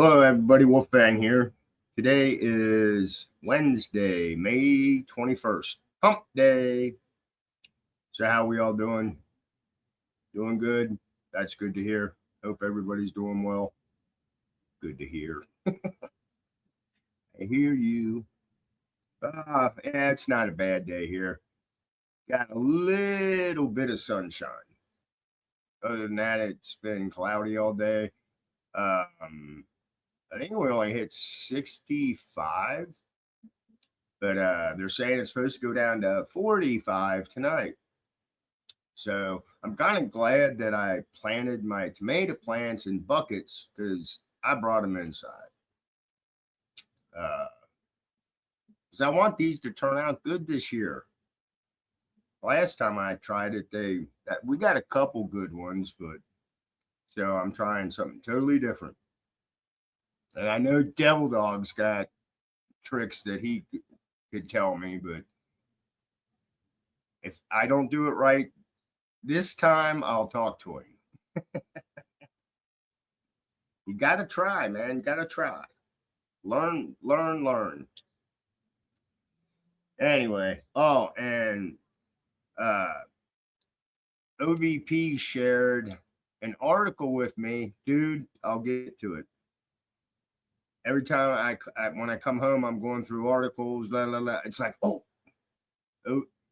Hello, everybody. Wolfbang here. Today is Wednesday, May 21st. Hump Day. So, how we all doing? Doing good? That's good to hear. Hope everybody's doing well. Good to hear. I hear you. Yeah, it's not a bad day here. Got a little bit of sunshine. Other than that, it's been cloudy all day. I think we only hit 65, but they're saying it's supposed to go down to 45 tonight. So I'm kind of glad that I planted my tomato plants in buckets because I brought them inside. Because I want these to turn out good this year. Last time I tried it, we got a couple good ones, but so I'm trying something totally different. And I know Devil Dog's got tricks that he could tell me, but if I don't do it right this time, I'll talk to him. You gotta try, man. You gotta try. Learn. Anyway, and OVP shared an article with me, dude. I'll get to it. Every time when I come home, I'm going through articles. It's like, oh,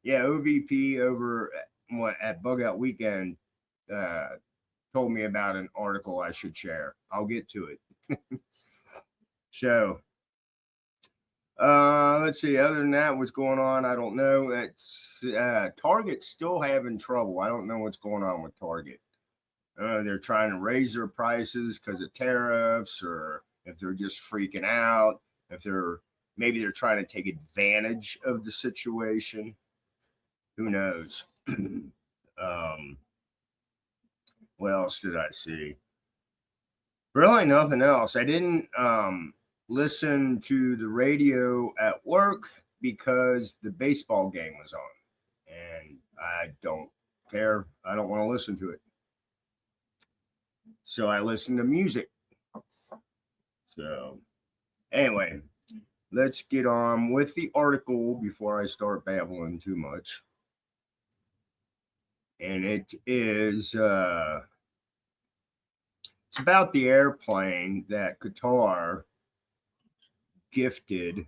yeah, OVP over at Bug Out Weekend told me about an article I should share. I'll get to it. So, let's see. Other than that, what's going on? I don't know. That's Target's still having trouble. I don't know what's going on with Target. They're trying to raise their prices because of tariffs, or if they're just freaking out. Maybe they're trying to take advantage of the situation. Who knows? What else did I see? Really nothing else. I didn't listen to the radio at work because the baseball game was on. And I don't care. I don't want to listen to it. So I listen to music. So anyway, let's get on with the article before I start babbling too much. And it is it's about the airplane that Qatar gifted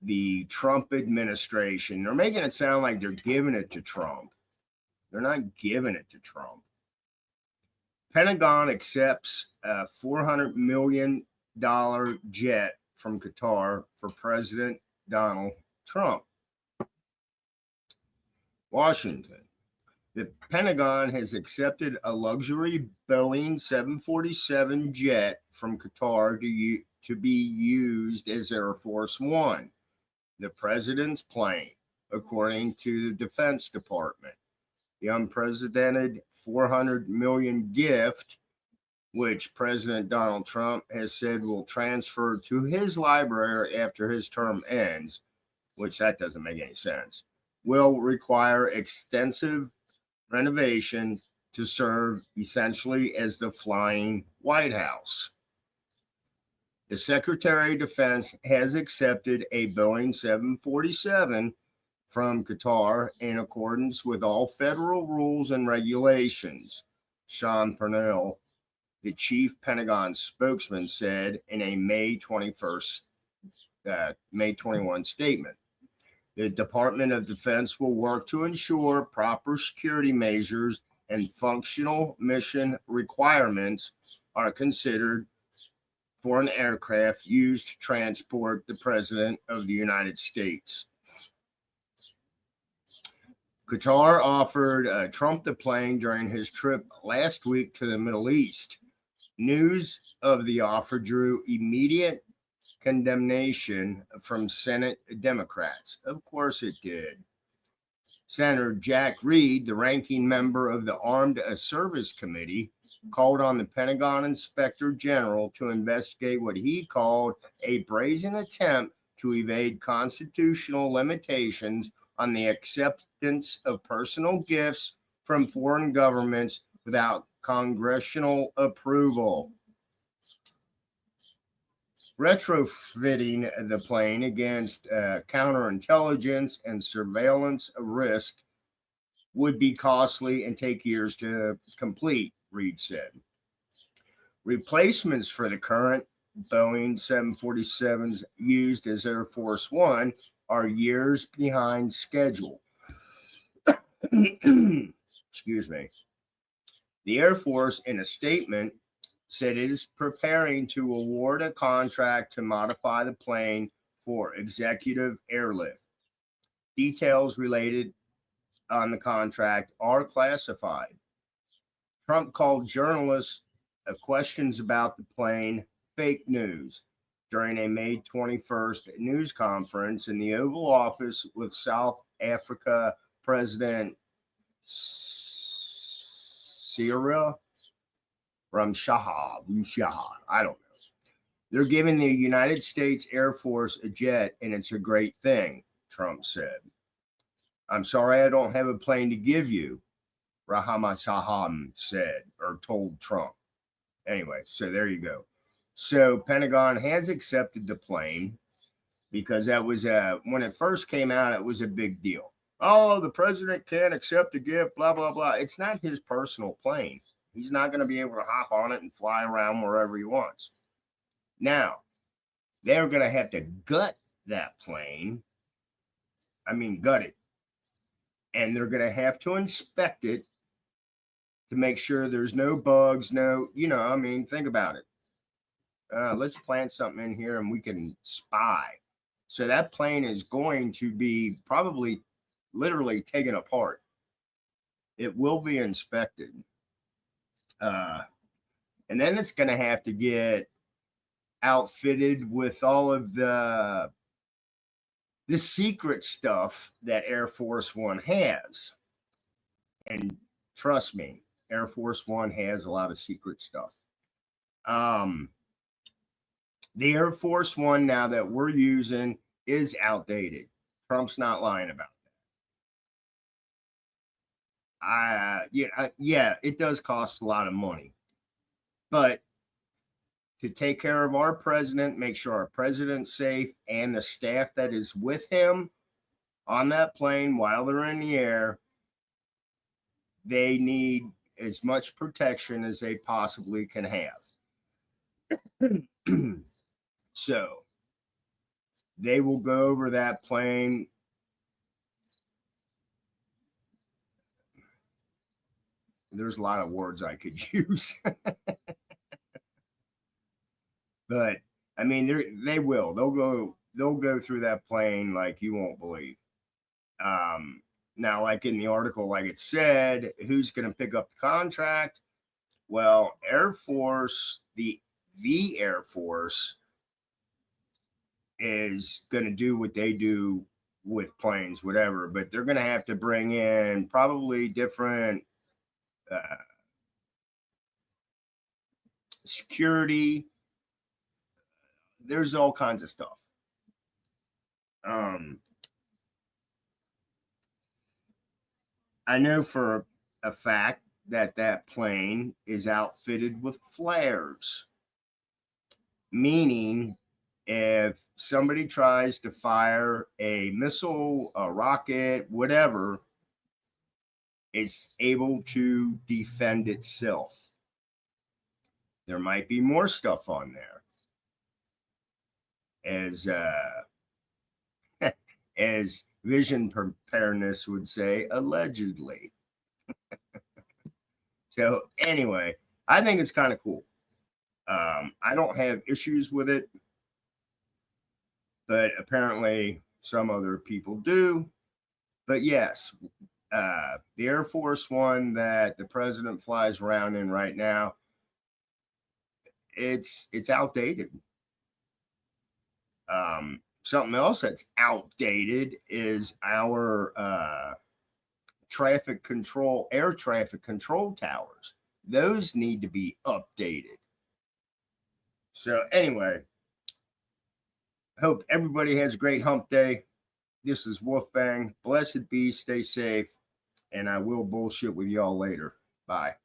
the Trump administration. They're making it sound like they're giving it to Trump. They're not giving it to Trump. Pentagon accepts a $400 million jet from Qatar for President Donald Trump. Washington. The Pentagon has accepted a luxury Boeing 747 jet from Qatar to be used as Air Force One, the president's plane, according to the Defense Department. The unprecedented $400 million gift, which President Donald Trump has said will transfer to his library after his term ends, which that doesn't make any sense, will require extensive renovation to serve essentially as the flying White House. The Secretary of Defense has accepted a Boeing 747 from Qatar in accordance with all federal rules and regulations, Sean Purnell, the chief Pentagon spokesman, said in a May 21 statement. The Department of Defense will work to ensure proper security measures and functional mission requirements are considered for an aircraft used to transport the President of the United States. Qatar offered Trump the plane during his trip last week to the Middle East. News of the offer drew immediate condemnation from Senate Democrats. Of course it did. Senator Jack Reed, the ranking member of the Armed Service Committee, called on the Pentagon Inspector General to investigate what he called a brazen attempt to evade constitutional limitations on the acceptance of personal gifts from foreign governments without congressional approval. Retrofitting the plane against counterintelligence and surveillance risk would be costly and take years to complete, Reed said. Replacements for the current Boeing 747s used as Air Force One are years behind schedule. Excuse me. The Air Force, in a statement, said it is preparing to award a contract to modify the plane for executive airlift. Details related on the contract are classified. Trump called journalists questions about the plane fake news during a May 21st news conference in the Oval Office with South Africa President Cyril Ramaphosa. I don't know. They're giving the United States Air Force a jet, and it's a great thing, Trump said. I'm sorry I don't have a plane to give you, Ramaphosa said, or told Trump. Anyway, so there you go. So Pentagon has accepted the plane because that was when it first came out, it was a big deal. Oh, the president can't accept a gift, blah, blah, blah. It's not his personal plane. He's not going to be able to hop on it and fly around wherever he wants. Now, they're going to have to gut that plane. I mean, gut it. And they're going to have to inspect it to make sure there's no bugs, think about it. Let's plant something in here and we can spy. So that plane is going to be probably literally taken apart. It will be inspected. And then it's going to have to get outfitted with all of the secret stuff that Air Force One has. And trust me, Air Force One has a lot of secret stuff. The Air Force One now that we're using is outdated. Trump's not lying about that. Yeah, it does cost a lot of money. But to take care of our president, make sure our president's safe and the staff that is with him on that plane while they're in the air, they need as much protection as they possibly can have. So they will go over that plane. There's a lot of words I could use. But I mean, they will. They'll go through that plane like you won't believe. Now, like in the article, like it said, who's going to pick up the contract? Well, Air Force, the Air Force is going to do what they do with planes, whatever. But they're going to have to bring in probably different security. There's all kinds of stuff. I know for a fact that plane is outfitted with flares, meaning if somebody tries to fire a missile, a rocket, whatever, it's able to defend itself. There might be more stuff on there. As vision preparedness would say, allegedly. So anyway, I think it's kind of cool. I don't have issues with it, but apparently some other people do. But yes, the Air Force One that the president flies around in right now, it's outdated. Something else that's outdated is our air traffic control towers. Those need to be updated. So anyway, hope everybody has a great hump day. This is Wolfgang. Blessed be, stay safe, and I will bullshit with y'all later. Bye.